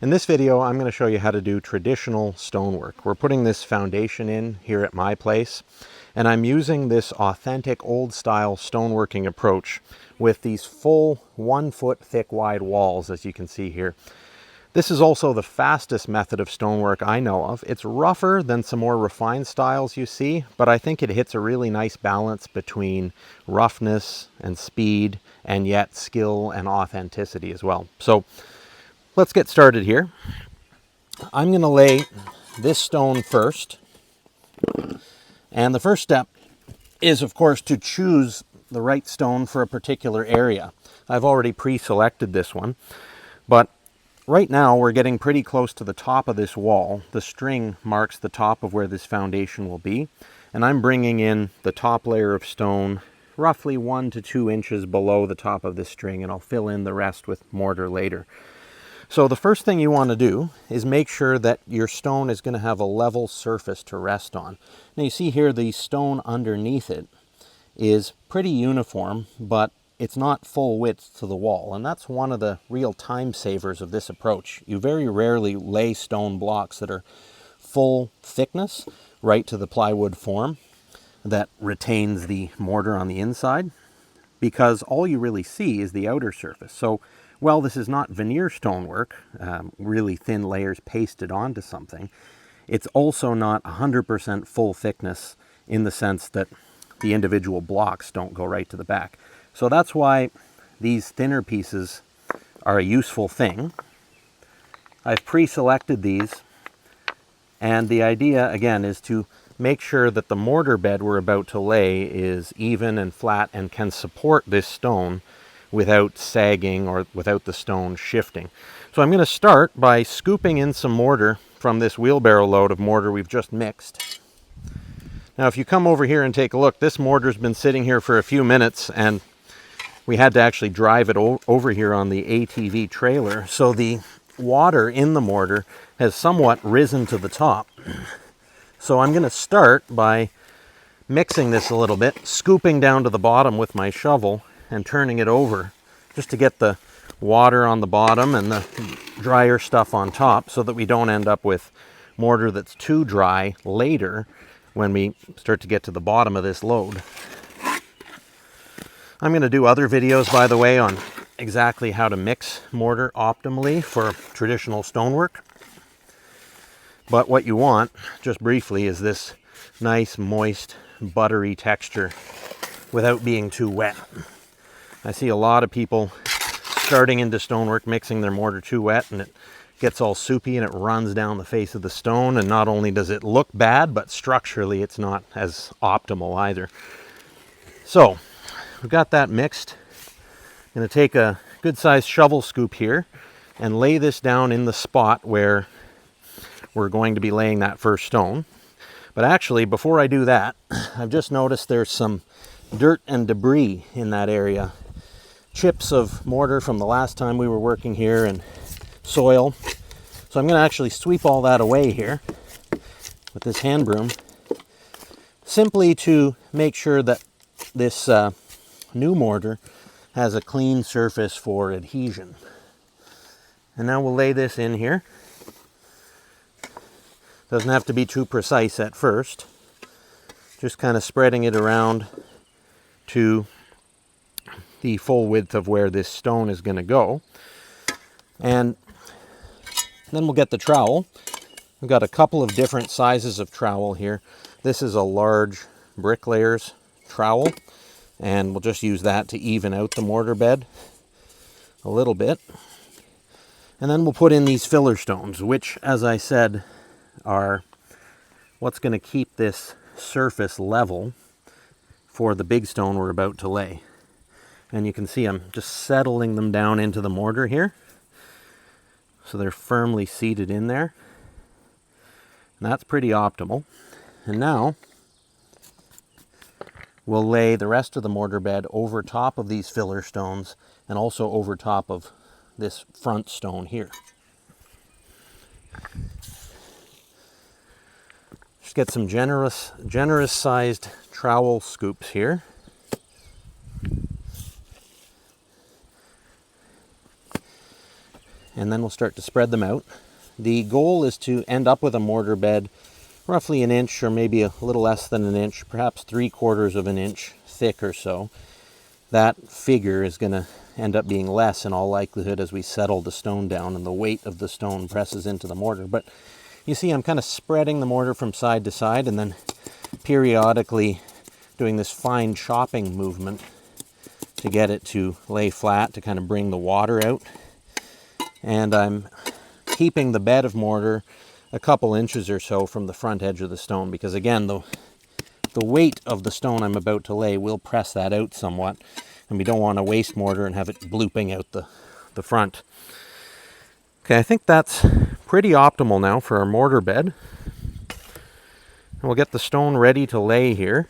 In this video, I'm going to show you how to do traditional stonework. We're putting this foundation in here at my place, and I'm using this authentic old style stoneworking approach with these full 1 foot thick wide walls, as you can see here. This is also the fastest method of stonework I know of. It's rougher than some more refined styles you see, but I think it hits a really nice balance between roughness and speed, and yet skill and authenticity as well. So let's get started here. I'm going to lay this stone first. And the first step is, of course, to choose the right stone for a particular area. I've already pre-selected this one, but right now we're getting pretty close to the top of this wall. The string marks the top of where this foundation will be, and I'm bringing in the top layer of stone roughly 1 to 2 inches below the top of this string, and I'll fill in the rest with mortar later. So the first thing you want to do is make sure that your stone is going to have a level surface to rest on. Now you see here the stone underneath it is pretty uniform, but it's not full width to the wall, and that's one of the real time savers of this approach. You very rarely lay stone blocks that are full thickness right to the plywood form that retains the mortar on the inside, because all you really see is the outer surface. So well, this is not veneer stonework, really thin layers pasted onto something. It's also not 100% full thickness in the sense that the individual blocks don't go right to the back. So that's why these thinner pieces are a useful thing. I've pre-selected these, and the idea, again, is to make sure that the mortar bed we're about to lay is even and flat and can support this stone without sagging or without the stone shifting. So I'm going to start by scooping in some mortar from this wheelbarrow load of mortar we've just mixed. Now if you come over here and take a look, this mortar's been sitting here for a few minutes, and we had to actually drive it over here on the ATV trailer, so the water in the mortar has somewhat risen to the top. So I'm going to start by mixing this a little bit, scooping down to the bottom with my shovel and turning it over just to get the water on the bottom and the drier stuff on top, so that we don't end up with mortar that's too dry later when we start to get to the bottom of this load. I'm going to do other videos, by the way, on exactly how to mix mortar optimally for traditional stonework. But what you want, just briefly, is this nice, moist, buttery texture without being too wet. I see a lot of people starting into stonework mixing their mortar too wet, and it gets all soupy and it runs down the face of the stone, and not only does it look bad, but structurally it's not as optimal either. So we've got that mixed. I'm going to take a good sized shovel scoop here and lay this down in the spot where we're going to be laying that first stone. But actually, before I do that, I've just noticed there's some dirt and debris in that area. Chips of mortar from the last time we were working here, and soil. So I'm going to actually sweep all that away here with this hand broom, simply to make sure that this new mortar has a clean surface for adhesion. And now we'll lay this in here. Doesn't have to be too precise at first, just kind of spreading it around to the full width of where this stone is going to go. And then we'll get the trowel. We've got a couple of different sizes of trowel here. This is a large bricklayer's trowel, and we'll just use that to even out the mortar bed a little bit. And then we'll put in these filler stones, which, as I said, are what's going to keep this surface level for the big stone we're about to lay. And you can see I'm just settling them down into the mortar here, so they're firmly seated in there. And that's pretty optimal. And now we'll lay the rest of the mortar bed over top of these filler stones, and also over top of this front stone here. Just get some generous sized trowel scoops here. and then we'll start to spread them out. The goal is to end up with a mortar bed roughly an inch or maybe a little less than an inch, perhaps 3/4 of an inch thick or so. That figure is going to end up being less in all likelihood as we settle the stone down and the weight of the stone presses into the mortar. But you see, I'm kind of spreading the mortar from side to side and then periodically doing this fine chopping movement to get it to lay flat, to kind of bring the water out. And I'm keeping the bed of mortar a couple inches or so from the front edge of the stone, because again, the weight of the stone I'm about to lay will press that out somewhat, and we don't want to waste mortar and have it blooping out the front. Okay, I think that's pretty optimal now for our mortar bed. And we'll get the stone ready to lay here.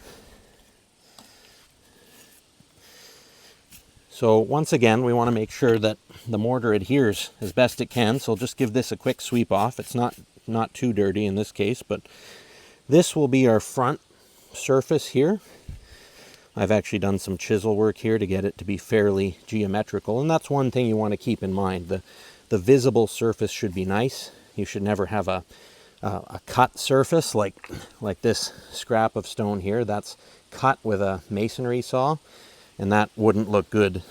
So once again, we want to make sure that the mortar adheres as best it can. So I'll just give this a quick sweep off. It's not too dirty in this case, but this will be our front surface here. I've actually done some chisel work here to get it to be fairly geometrical, and that's one thing you want to keep in mind. The visible surface should be nice. You should never have a cut surface like this scrap of stone here. That's cut with a masonry saw, and that wouldn't look good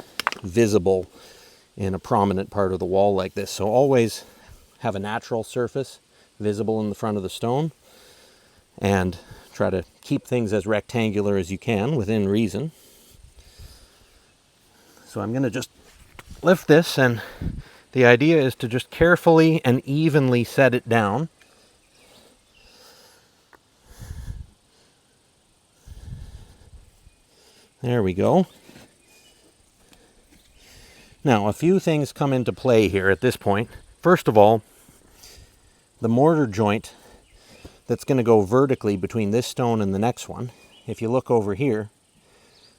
visible in a prominent part of the wall like this. So always have a natural surface visible in the front of the stone, and try to keep things as rectangular as you can within reason. So I'm going to just lift this, and the idea is to just carefully and evenly set it down. There we go. Now, a few things come into play here at this point. First of all, the mortar joint that's going to go vertically between this stone and the next one, if you look over here,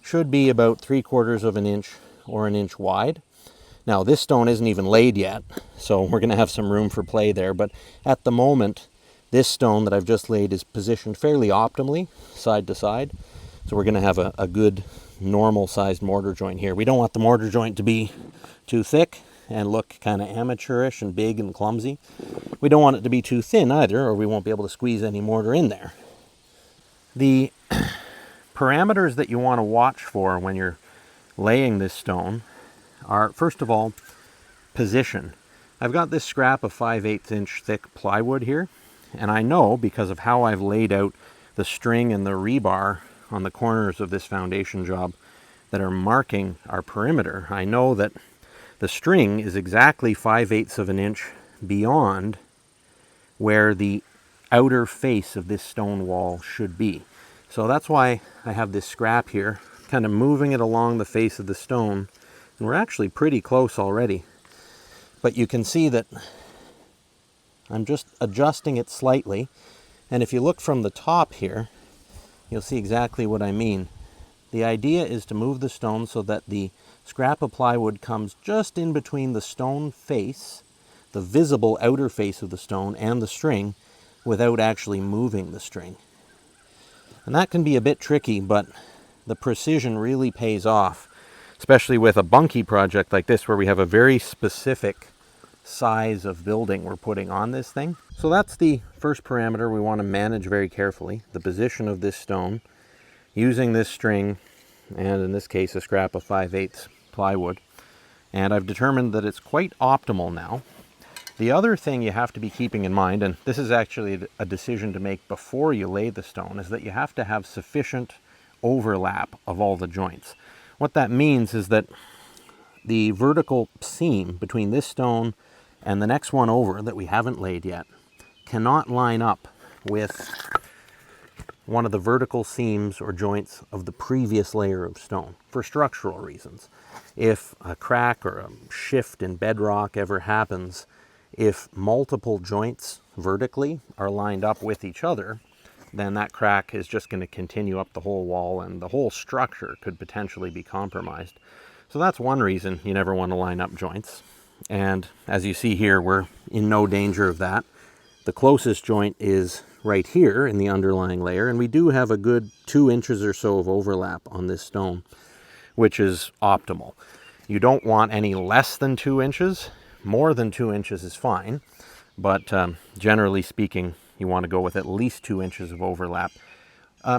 should be about 3/4 of an inch or an inch wide. Now, this stone isn't even laid yet, so we're going to have some room for play there, but at the moment, this stone that I've just laid is positioned fairly optimally, side to side, so we're going to have a good normal-sized mortar joint here. We don't want the mortar joint to be too thick and look kind of amateurish and big and clumsy. We don't want it to be too thin either, or we won't be able to squeeze any mortar in there. The parameters that you want to watch for when you're laying this stone are, first of all, position. I've got this scrap of 5/8 inch thick plywood here, and I know, because of how I've laid out the string and the rebar on the corners of this foundation job that are marking our perimeter, I know that the string is exactly 5/8 of an inch beyond where the outer face of this stone wall should be. So that's why I have this scrap here, kind of moving it along the face of the stone, and we're actually pretty close already. But you can see that I'm just adjusting it slightly, and if you look from the top here, you'll see exactly what I mean. The idea is to move the stone so that the scrap of plywood comes just in between the stone face, the visible outer face of the stone, and the string, without actually moving the string. And that can be a bit tricky, but the precision really pays off, especially with a bunkie project like this where we have a very specific size of building we're putting on this thing. So that's the first parameter we want to manage very carefully, the position of this stone, using this string, and in this case a scrap of 5/8 plywood. And I've determined that it's quite optimal now. The other thing you have to be keeping in mind, and this is actually a decision to make before you lay the stone, is that you have to have sufficient overlap of all the joints. What that means is that the vertical seam between this stone and the next one over that we haven't laid yet cannot line up with one of the vertical seams or joints of the previous layer of stone for structural reasons. If a crack or a shift in bedrock ever happens, if multiple joints vertically are lined up with each other, then that crack is just going to continue up the whole wall, and the whole structure could potentially be compromised. So that's one reason you never want to line up joints. And as you see here, we're in no danger of that. The closest joint is right here in the underlying layer, and we do have a good 2 inches or so of overlap on this stone, which is optimal. You don't want any less than 2 inches, More than 2 inches is fine, but generally speaking, you want to go with at least 2 inches of overlap.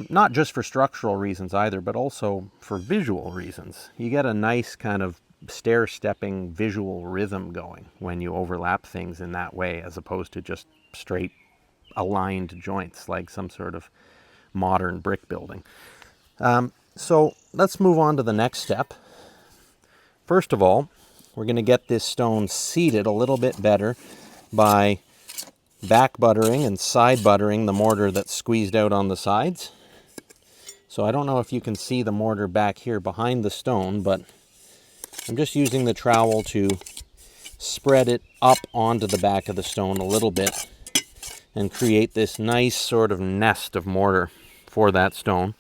Not just for structural reasons either, but also for visual reasons. You get a nice kind of stair-stepping visual rhythm going when you overlap things in that way, as opposed to just straight aligned joints like some sort of modern brick building. So let's move on to the next step. First of all, we're going to get this stone seated a little bit better by back buttering and side buttering the mortar that's squeezed out on the sides. So I don't know if you can see the mortar back here behind the stone, but I'm just using the trowel to spread it up onto the back of the stone a little bit and create this nice sort of nest of mortar for that stone.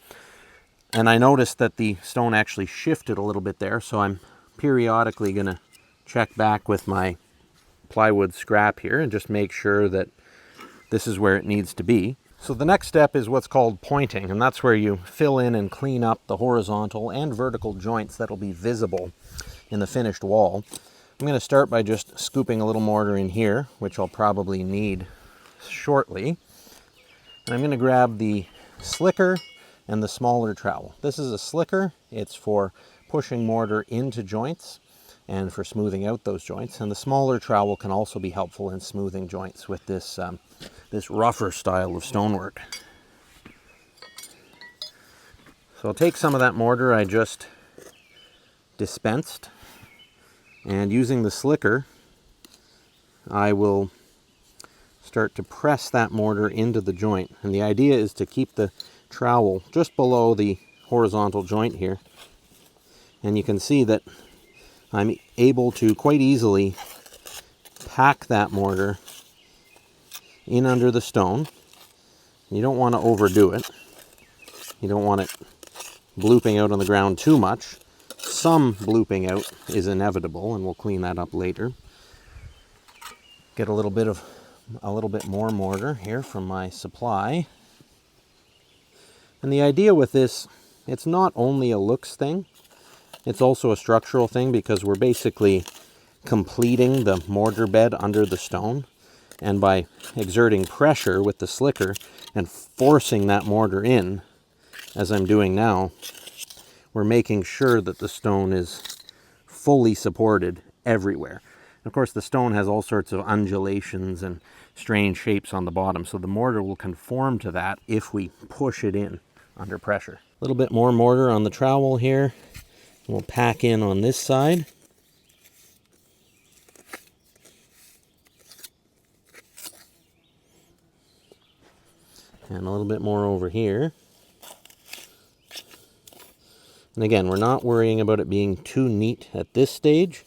And I noticed that the stone actually shifted a little bit there, so I'm periodically going to check back with my plywood scrap here and just make sure that this is where it needs to be. So the next step is what's called pointing, and that's where you fill in and clean up the horizontal and vertical joints that'll be visible in the finished wall. I'm going to start by just scooping a little mortar in here, which I'll probably need shortly. And I'm going to grab the slicker and the smaller trowel. This is a slicker. It's for pushing mortar into joints and for smoothing out those joints. And the smaller trowel can also be helpful in smoothing joints with this this rougher style of stonework. So I'll take some of that mortar I just dispensed, and using the slicker, I will start to press that mortar into the joint. And the idea is to keep the trowel just below the horizontal joint here. And you can see that I'm able to quite easily pack that mortar in under the stone. You don't want to overdo it. You don't want it blooping out on the ground too much. Some blooping out is inevitable, and we'll clean that up later. Get a little bit more mortar here from my supply. And the idea with this, it's not only a looks thing, it's also a structural thing, because we're basically completing the mortar bed under the stone. And by exerting pressure with the slicker and forcing that mortar in, as I'm doing now, we're making sure that the stone is fully supported everywhere. Of course, the stone has all sorts of undulations and strange shapes on the bottom, so the mortar will conform to that if we push it in under pressure. A little bit more mortar on the trowel here. We'll pack in on this side. And a little bit more over here. And again, we're not worrying about it being too neat at this stage.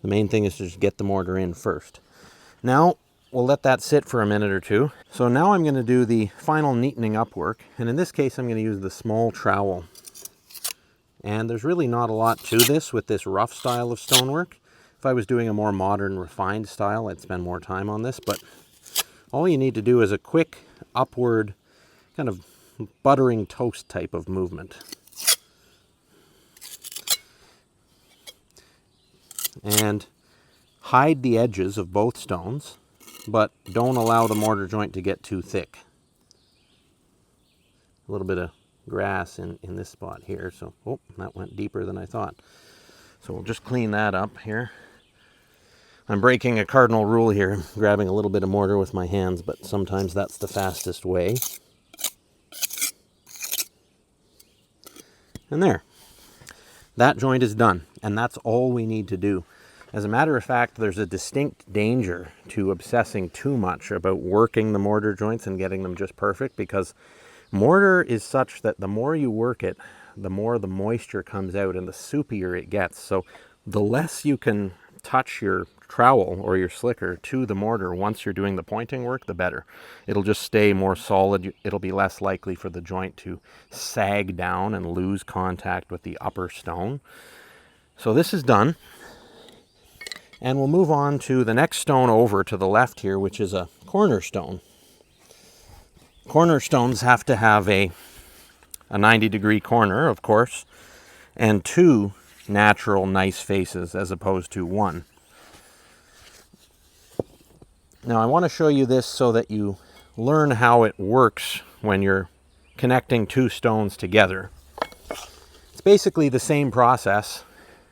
The main thing is to just get the mortar in first. Now, we'll let that sit for a minute or two. So now I'm going to do the final neatening up work. And in this case, I'm going to use the small trowel. And there's really not a lot to this with this rough style of stonework. If I was doing a more modern, refined style, I'd spend more time on this. But all you need to do is a quick upward kind of buttering toast type of movement. And hide the edges of both stones, but don't allow the mortar joint to get too thick. A little bit of grass in this spot here, so oh, that went deeper than I thought. So we'll just clean that up here. I'm breaking a cardinal rule here. I'm grabbing a little bit of mortar with my hands, but sometimes that's the fastest way. And there. That joint is done, and that's all we need to do. As a matter of fact, there's a distinct danger to obsessing too much about working the mortar joints and getting them just perfect, because mortar is such that the more you work it, the more the moisture comes out and the soupier it gets. So the less you can touch your trowel or your slicker to the mortar once you're doing the pointing work, the better. It'll just stay more solid. It'll be less likely for the joint to sag down and lose contact with the upper stone. So this is done. And we'll move on to the next stone over to the left here, which is a cornerstone. Cornerstones have to have a 90-degree corner, of course, and two natural nice faces as opposed to one. Now I want to show you this so that you learn how it works when you're connecting two stones together. It's basically the same process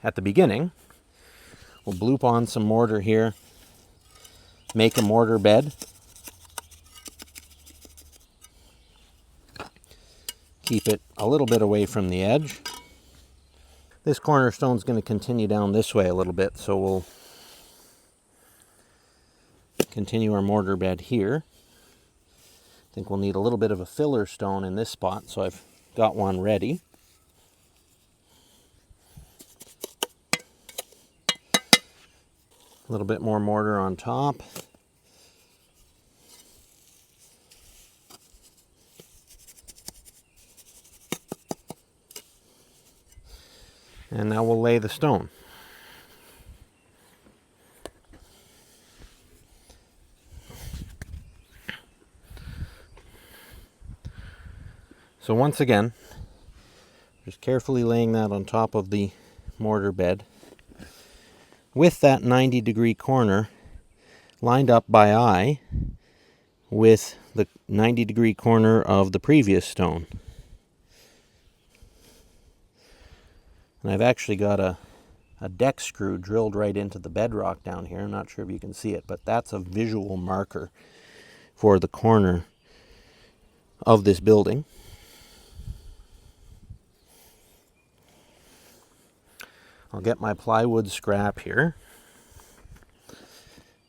at the beginning. We'll bloop on some mortar here, make a mortar bed, keep it a little bit away from the edge. This cornerstone is going to continue down this way a little bit, so we'll continue our mortar bed here. I think we'll need a little bit of a filler stone in this spot, so I've got one ready. A little bit more mortar on top. And now we'll lay the stone. So once again, just carefully laying that on top of the mortar bed with that 90-degree corner lined up by eye with the 90-degree corner of the previous stone. And I've actually got a deck screw drilled right into the bedrock down here. I'm not sure if you can see it, but that's a visual marker for the corner of this building. I'll get my plywood scrap here.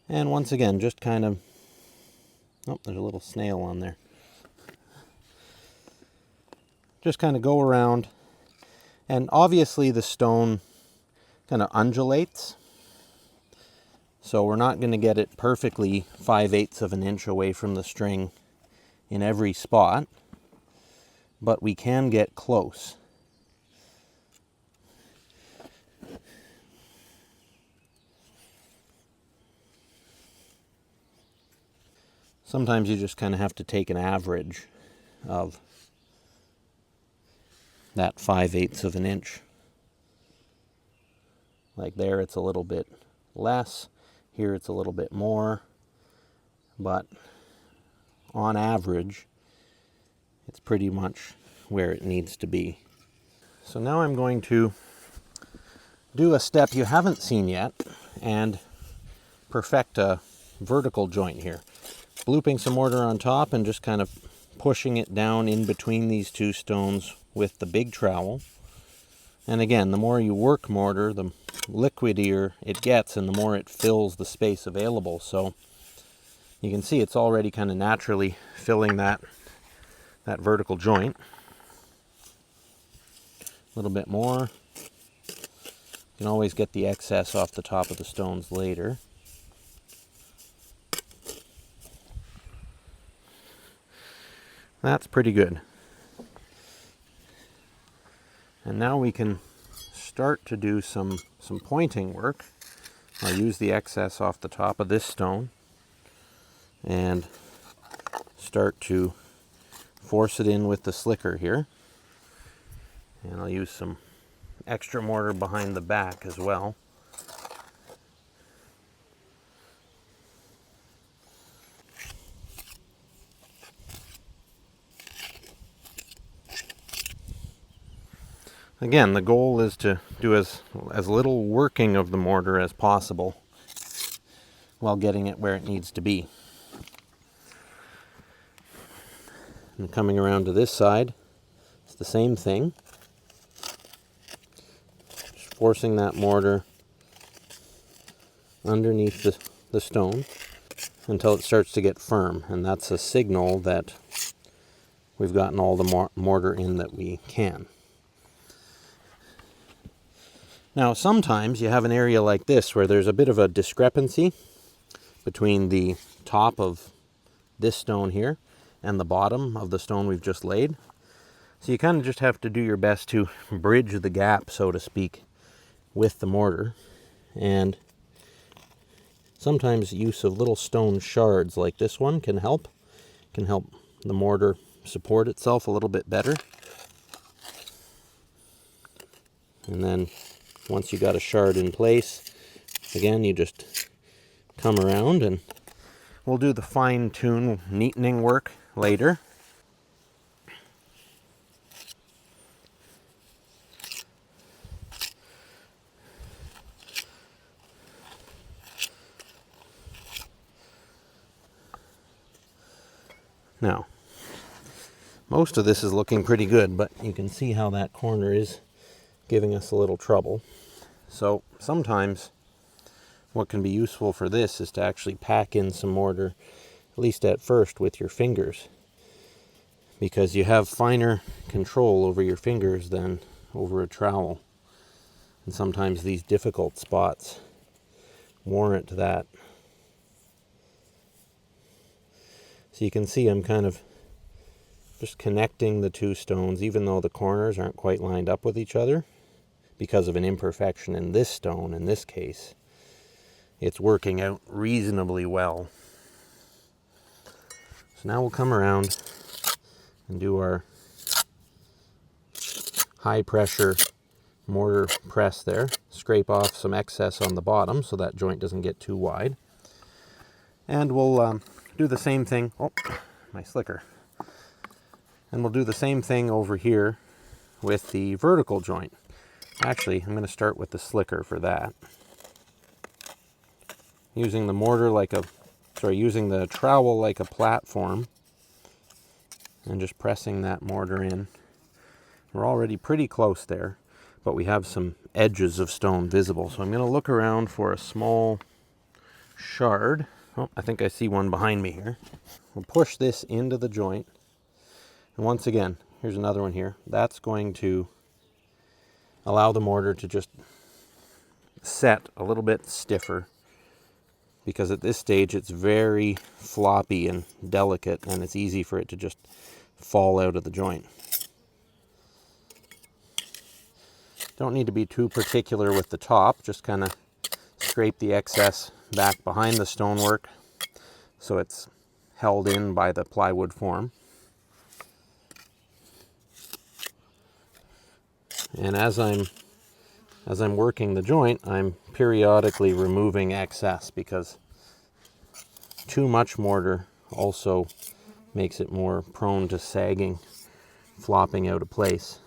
And once again, just kind of, oh, there's a little snail on there. Just kind of go around, and obviously the stone kind of undulates. So we're not going to get it perfectly 5/8 of an inch away from the string in every spot, but we can get close. Sometimes you just kind of have to take an average of that 5/8 of an inch. Like there, it's a little bit less. Here, it's a little bit more. But on average, it's pretty much where it needs to be. So now I'm going to do a step you haven't seen yet and perfect a vertical joint here. Blooping some mortar on top and just kind of pushing it down in between these two stones with the big trowel. And again, the more you work mortar, the liquidier it gets and the more it fills the space available. So you can see it's already kind of naturally filling that vertical joint. A little bit more. You can always get the excess off the top of the stones later. That's pretty good. And now we can start to do some pointing work. I'll use the excess off the top of this stone and start to force it in with the slicker here. And I'll use some extra mortar behind the back as well. Again, the goal is to do as little working of the mortar as possible while getting it where it needs to be. And coming around to this side, it's the same thing. Just forcing that mortar underneath the stone until it starts to get firm, and that's a signal that we've gotten all the mortar in that we can. Now, sometimes you have an area like this where there's a bit of a discrepancy between the top of this stone here and the bottom of the stone we've just laid. So you kind of just have to do your best to bridge the gap, so to speak, with the mortar. And sometimes use of little stone shards like this one can help the mortar support itself a little bit better. And then once you got a shard in place, again, you just come around and We'll do the fine-tune neatening work later. Now, most of this is looking pretty good, but you can see how that corner is giving us a little trouble. So sometimes what can be useful for this is to actually pack in some mortar, at least at first, with your fingers, because you have finer control over your fingers than over a trowel. And sometimes these difficult spots warrant that. So you can see I'm kind of just connecting the two stones, even though the corners aren't quite lined up with each other because of an imperfection in this stone. In this case, it's working out reasonably well. So now we'll come around and do our high pressure mortar press there. Scrape off some excess on the bottom so that joint doesn't get too wide. And we'll do the same thing. Oh, my slicker. And we'll do the same thing over here with the vertical joint. Actually, I'm going to start with the slicker for that. Using the mortar like a, using the trowel like a platform, and just pressing that mortar in. We're already pretty close there, but we have some edges of stone visible. So I'm going to look around for a small shard. Oh, I think I see one behind me here. We'll push this into the joint. And once again, here's another one here. That's going to allow the mortar to just set a little bit stiffer, because at this stage it's very floppy and delicate, and it's easy for it to just fall out of the joint. Don't need to be too particular with the top, just kind of scrape the excess back behind the stonework so it's held in by the plywood form. And as I'm working the joint, I'm periodically removing excess, because too much mortar also makes it more prone to sagging, flopping out of place.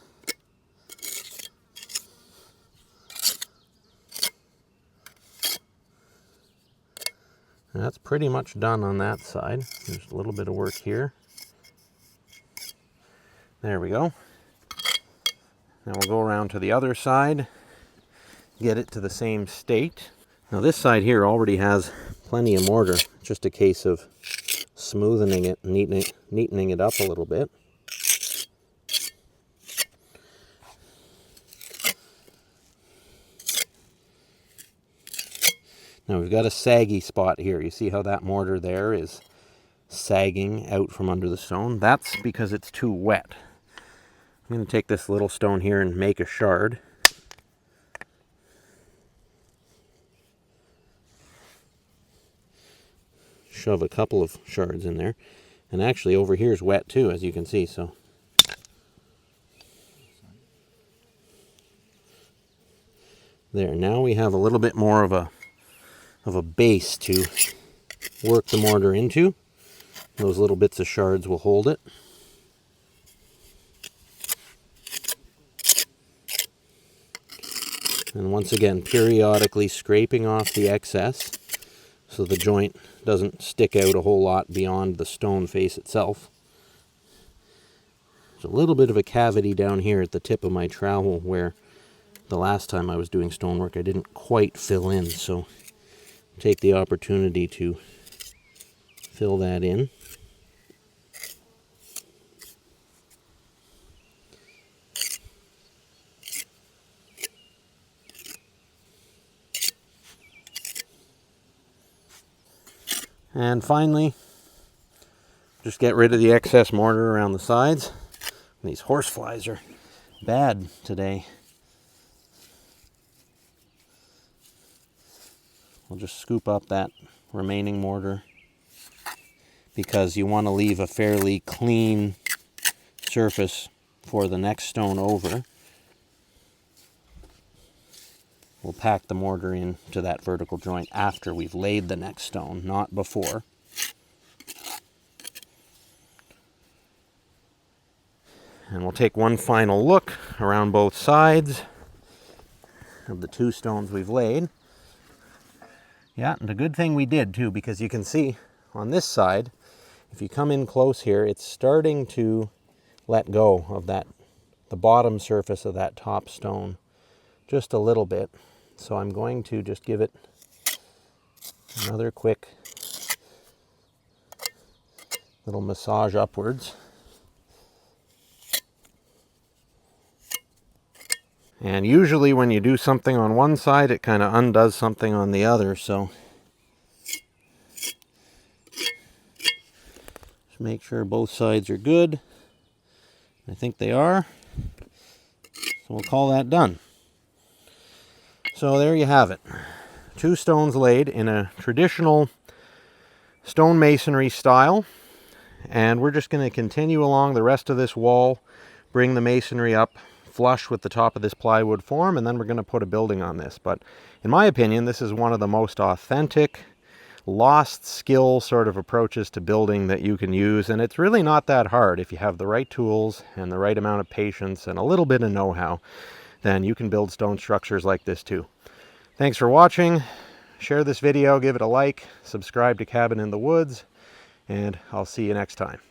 And that's pretty much done on that side. There's a little bit of work here. There we go. Now we'll go around to the other side, get it to the same state. Now this side here already has plenty of mortar, just a case of smoothing it, neatening it up a little bit. Now we've got a saggy spot here. You see how that mortar there is sagging out from under the stone? That's because it's too wet. I'm going to take this little stone here and make a shard. Shove a couple of shards in there. And actually over here is wet too, as you can see. So there, now we have a little bit more of a base to work the mortar into. Those little bits of shards will hold it. And once again, periodically scraping off the excess so the joint doesn't stick out a whole lot beyond the stone face itself. There's a little bit of a cavity down here at the tip of my trowel where the last time I was doing stonework I didn't quite fill in, so take the opportunity to fill that in. And finally, just get rid of the excess mortar around the sides. These horseflies are bad today. We'll just scoop up that remaining mortar, because you want to leave a fairly clean surface for the next stone over. We'll pack the mortar into that vertical joint after we've laid the next stone, not before. And we'll take one final look around both sides of the 2 stones we've laid. Yeah, and a good thing we did too, because you can see on this side, if you come in close here, it's starting to let go of that, the bottom surface of that top stone just a little bit. So I'm going to just give it another quick little massage upwards. And usually when you do something on one side, it kind of undoes something on the other, so just make sure both sides are good. I think they are. So we'll call that done. So there you have it. 2 stones laid in a traditional stonemasonry style. And we're just going to continue along the rest of this wall, bring the masonry up flush with the top of this plywood form, and then we're going to put a building on this. But in my opinion, this is one of the most authentic, lost skill sort of approaches to building that you can use. And it's really not that hard. If you have the right tools and the right amount of patience and a little bit of know-how, then you can build stone structures like this too. Thanks for watching. Share this video, give it a like, subscribe to Cabin in the Woods, and I'll see you next time.